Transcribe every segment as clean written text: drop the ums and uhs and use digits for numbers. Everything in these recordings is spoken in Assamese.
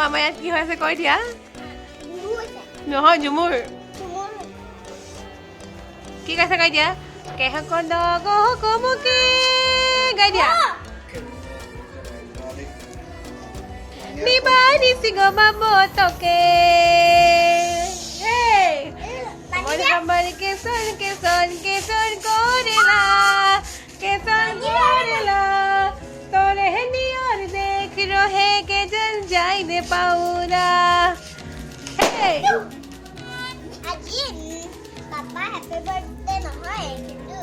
আমাৰ ইয়াত কি হৈছে কৈ দিয়া নহয় ঝুমুৰ কি কৈছে কৈ দিয়া কেহকন্দ গহকমকে গাই দিয়া নিবাই নিচিগ বাবতকে হেই মনে কমৰি কেছন কেছন কেছন কৰেলা তোৰে নিয়ৰ দেখ ৰহে কেজন যাই দে পাউৰা হেই আজি পাপা হ্যাপি বার্থডে নহয় কিন্তু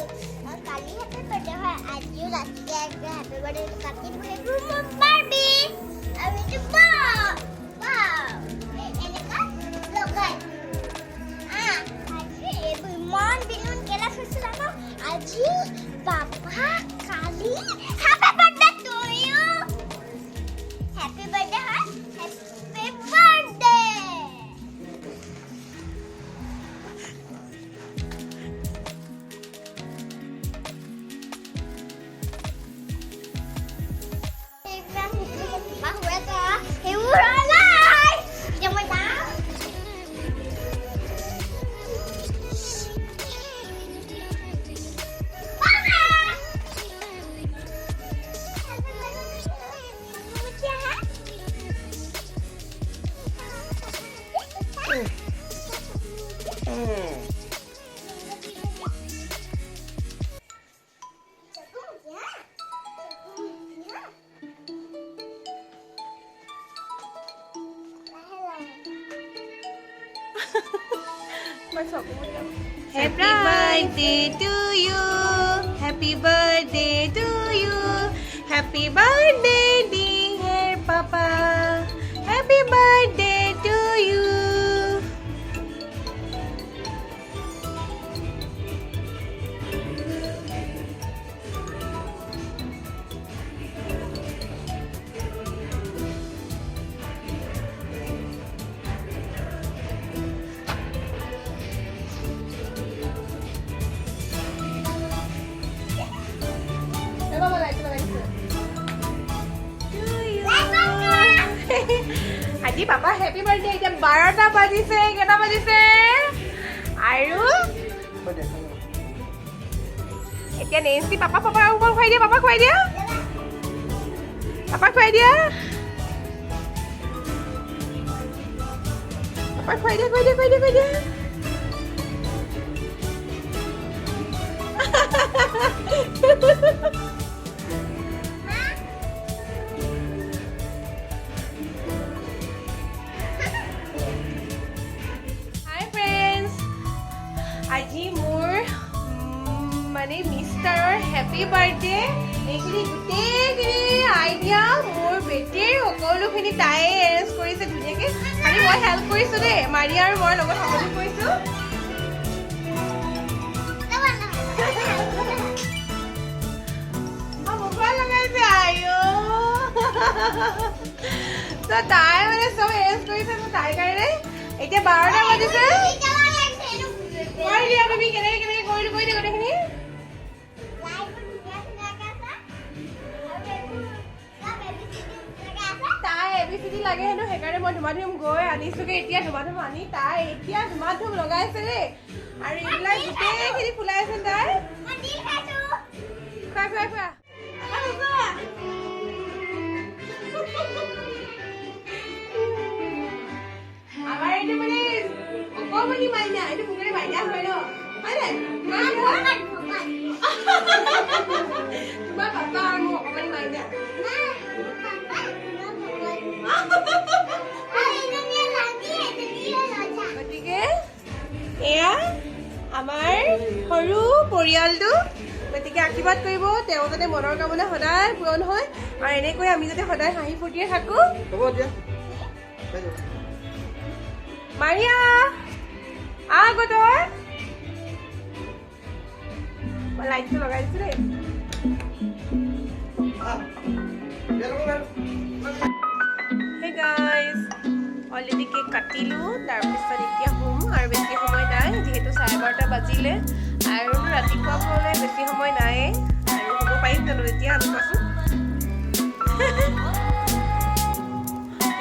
কালি হ্যাপি বার্থডে হয় আজিও রাতে একটা হ্যাপি বার্থডে কাটি বলে রুম বারবি আমি তো বাও এনেকা লগাই আজি মন বিলুন কেলা খুশি লাগো আজি পাপা কালি happy birthday to you happy birthday হয় happy birthday Happy birthday to you. Happy birthday to you. Happy birthday dear Papa. Happy birthday to you. আজি পাপা হ্যাপি বার্থডে এটা 12টা বাজিছে কেটা বাজিছে আৰু এতিয়া নেন্সি পাপা খুৱাই দিয়া পাপা খুৱাই দিয়া পাপা খুৱাই দিয়া পাপা খুৱাই দিয়া আজি মোৰ মানে মিষ্টাৰৰ হেপী বাৰ্থডে এইখিনি গোটেইখিনি আইডিয়া মোৰ বেটিৰ সকলোখিনি তাই এৰেঞ্জ কৰিছে ধুনীয়াকৈ খালি মই হেল্প কৰিছোঁ দেই মাৰিয়া আৰু মই লগত সহযোগ কৰিছোঁ মোবাইল লগাইছে আইঅ তাই মানে চব এৰেঞ্জ কৰিছে তাইৰ কাৰণে এতিয়া 12টা বাজিছে তুমি কেনেকে কৈ দিয়া গোটেইখিনি তাই এবিচিডি লাগে হেনো সেইকাৰণে মই ধুমাধুম গৈ আনিছোগে এতিয়া ধুমাধুম আনি তাই এতিয়া ধুমাধুম লগাইছে দেই আৰু এইবিলাক গোটেইখিনি ফুলাইছে তাই খোৱা আমাৰ এইটো মানে অকণমানি মাইনা এইটো পুখুৰী মাইনা হয় ন তোমাৰ পাপা আৰু মোৰ অকণমানি মাইনা গতিকে এয়া আমাৰ সৰু পৰিয়ালটো গতিকে আশীৰ্বাদ কৰিব তেওঁ যাতে মনৰ কামনা সদায় পূৰণ হয় আৰু এনেকৈ আমি যাতে সদায় হাঁহি ফূৰ্তিৰে থাকোঁ মাৰিয়া আগতৰ লাইটটো লগাই দিছোঁ দেই। Hey guys, অলৰেডি কেক কাটিলোঁ, তাৰপিছত এতিয়া শুম আৰু বেছি সময় নাই যিহেতু 12:30 বাজিলে আৰু ৰাতিপুৱা হ'লে বেছি সময় নাই আৰু শুব পাৰিম জানো এতিয়া আমি কোৱাচোন।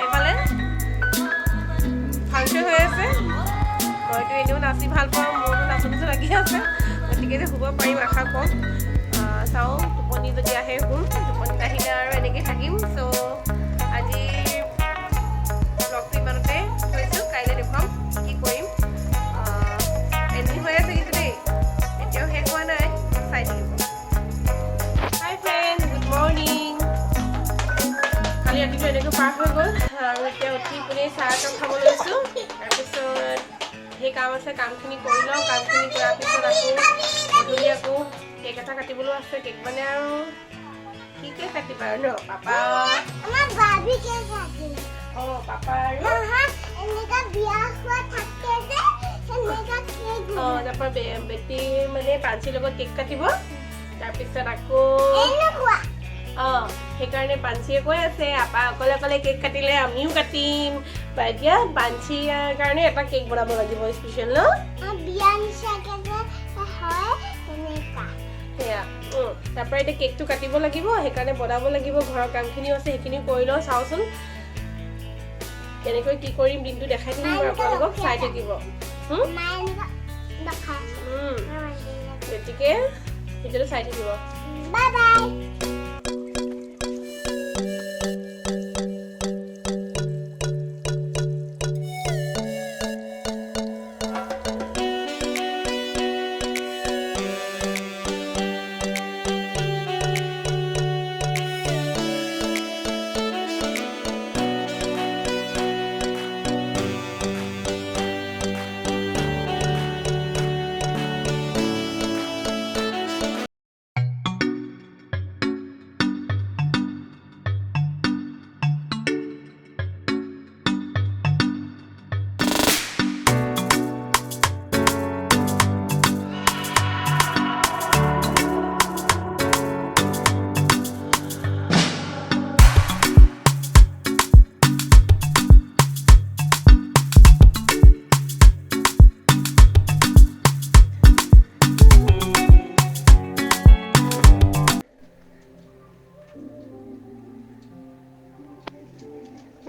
এইফালে ফাংচন হৈ আছে, মইতো এনেও নাচি ভাল পাওঁ, মোৰতো নাচো নাচো লাগি আছে, গতিকে যে শুব পাৰিম আশা কৰোঁ। চাওঁ টোপনি যদি আহে শুম, টোপনি নাহিলে আৰু এনেকৈ থাকিম। চ' আজি ব্লগটো ইমানতে থৈছোঁ, কাইলৈ দেখুৱাম কি কৰিম। এণ্ডিং হৈ আছে কিন্তু দেই, এতিয়াও শেষ হোৱা নাই, চাই থাকিব। হাই ফ্ৰেণ্ড, গুড মৰ্ণিং। কালি ৰাতিটো এনেকৈ পাৰ হৈ গ'ল আৰু এতিয়া উঠি পিনে চাহ একাপ খাব লৈছোঁ। তাৰপিছত সেই কাম আছে, কামখিনি কৰি লওঁ, কামখিনি কৰাৰ পিছত আকৌ গধূলি আকৌ কেক এটা কাটিবলৈও আছে। কেক মানে আৰু কি কেক কাটিবা আৰু ন, পাপা পাপা আৰু তাৰপৰা বেটীৰ মানে পাঞ্চিৰ লগত কেক কাটিব। তাৰপিছত আকৌ সেইকাৰণে পাঞ্চিয়ে কৈ আছে আপা অকলে অকলে কেক কাটিলে আমিও কাটিম। এতিয়া পাঞ্চিৰ কাৰণে এটা কেক বনাব লাগিব স্পেচিয়েল ন। সেয়া তাৰপৰা এতিয়া কেকটো কাটিব লাগিব, সেইকাৰণে বনাব লাগিব, ঘৰৰ কামখিনিও আছে সেইখিনিও কৰি লওঁ। চাওঁচোন কেনেকৈ কি কৰিম, দিনটো দেখাই থাকিম বাৰু আপোনালোকক, চাই থাকিব। গতিকে ভিডিঅ'টো চাই থাকিব। Bye bye.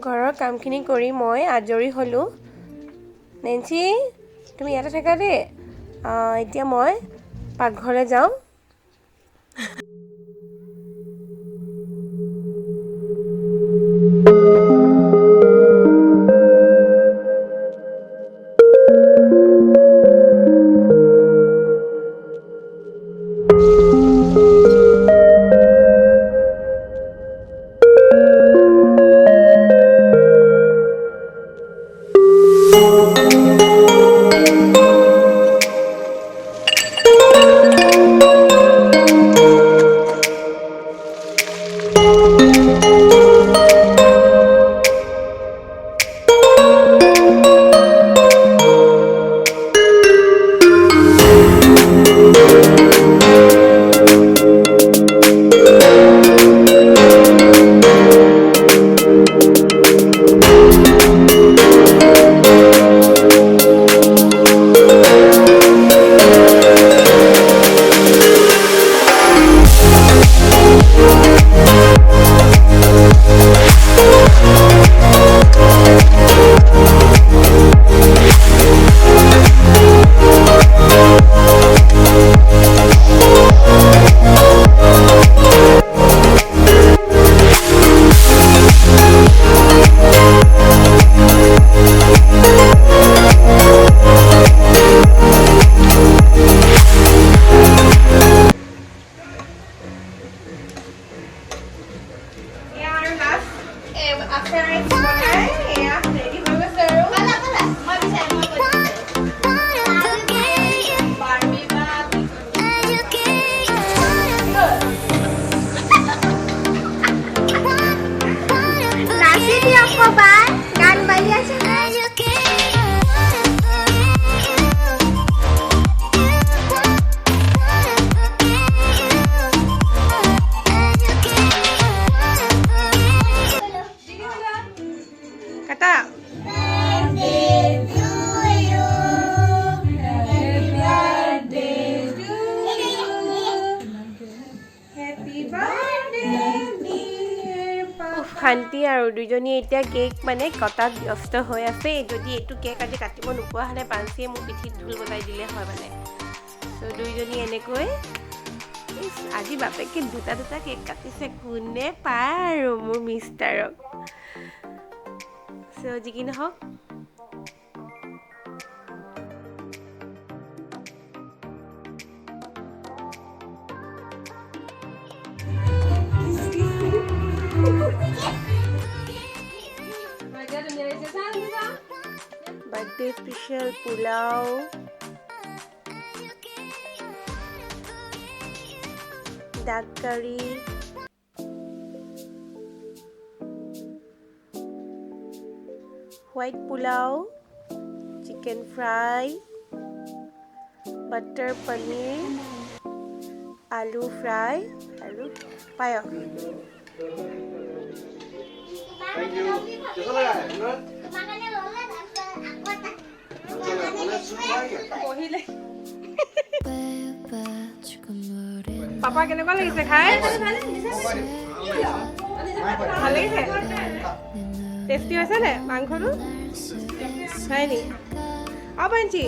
ঘৰৰ কামখিনি কৰি মই আজৰি হ'লোঁ। নেন্সি তুমি ইয়াতে থাকা দেই, এতিয়া মই পাকঘৰলৈ যাওঁ। শান্তি আৰু দুইজনী এতিয়া কেক মানে কটাত ব্যস্ত হৈ আছে যদি এইটো কেক আজি কাটিব নোপোৱা হ'লে পাঞ্চিয়ে মোৰ পিঠিত ঢোল বজাই দিলে হয় মানে তো দুইজনী এনেকৈ আজি বাপেকে দুটা কেক কাটিছে কোনে পায় আৰু মোৰ মিষ্টাৰক চ' যি কি নহওক birthday special pulao duck curry white pulao chicken fry butter paneer aloo fry আৰু পায়স Thank you. Just like that, you know? পঢ়িলে পাপা কেনেকুৱা লাগিছে খাই ভাল লাগিছে টেষ্টি হৈছে নে মাংসটো হয় নি অঁ পাঞ্চি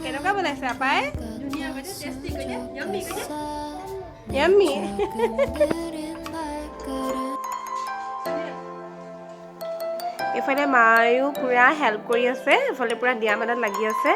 কেনেকুৱা বনাইছে আপাই য়াম্মি এইফালে মায়েও পুৰা হেল্প কৰি আছে এইফালে পুৰা দিয়া মানত লাগি আছে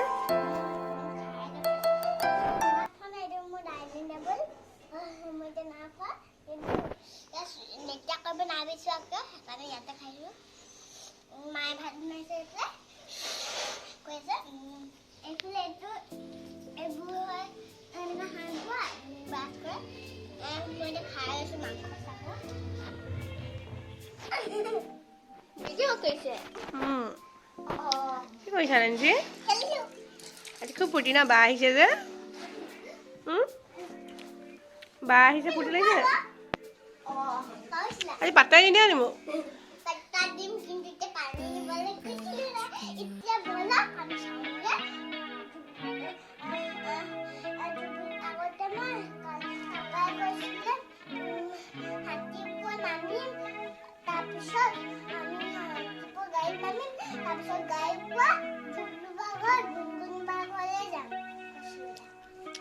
কি কৰিছা নেঞ্চি আজি খুব ফূৰ্তি ন বা আহিছে যে বা আহিছে ফূৰ্তি লাগিছে আজি পাত্তাই নিদিয়া নি মোক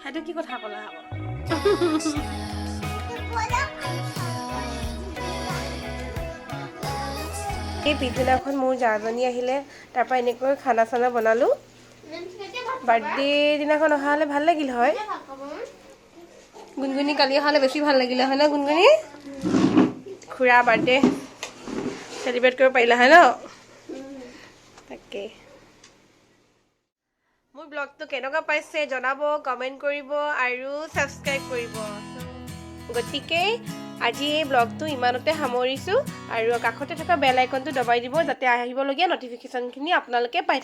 সেইটো কি কথা ক'লা আকৌ এই পিছদিনাখন মোৰ জাজনী আহিলে তাৰপৰা এনেকৈ খানা চানা বনালোঁ বাৰ্থডে দিনাখন অহা হ'লে ভাল লাগিল হয় গুণগুণি কালি অহা হ'লে বেছি ভাল লাগিলে হয় ন গুণগুণি খুৰা বাৰ্থডে চেলিব্ৰেট কৰিব পাৰিলা হয় ন তাকে মোৰ ব্লগটো কেনেকুৱা পাইছে জনাব কমেণ্ট কৰিব আৰু ছাবস্ক্ৰাইব কৰিব গতিকে আজি এই ব্লগটো ইমানতে সামৰিছোঁ আৰু কাষতে থকা বেল আইকনটো দবাই দিব যাতে আহিবলগীয়া নটিফিকেশ্যনখিনি আপোনালোকে পাই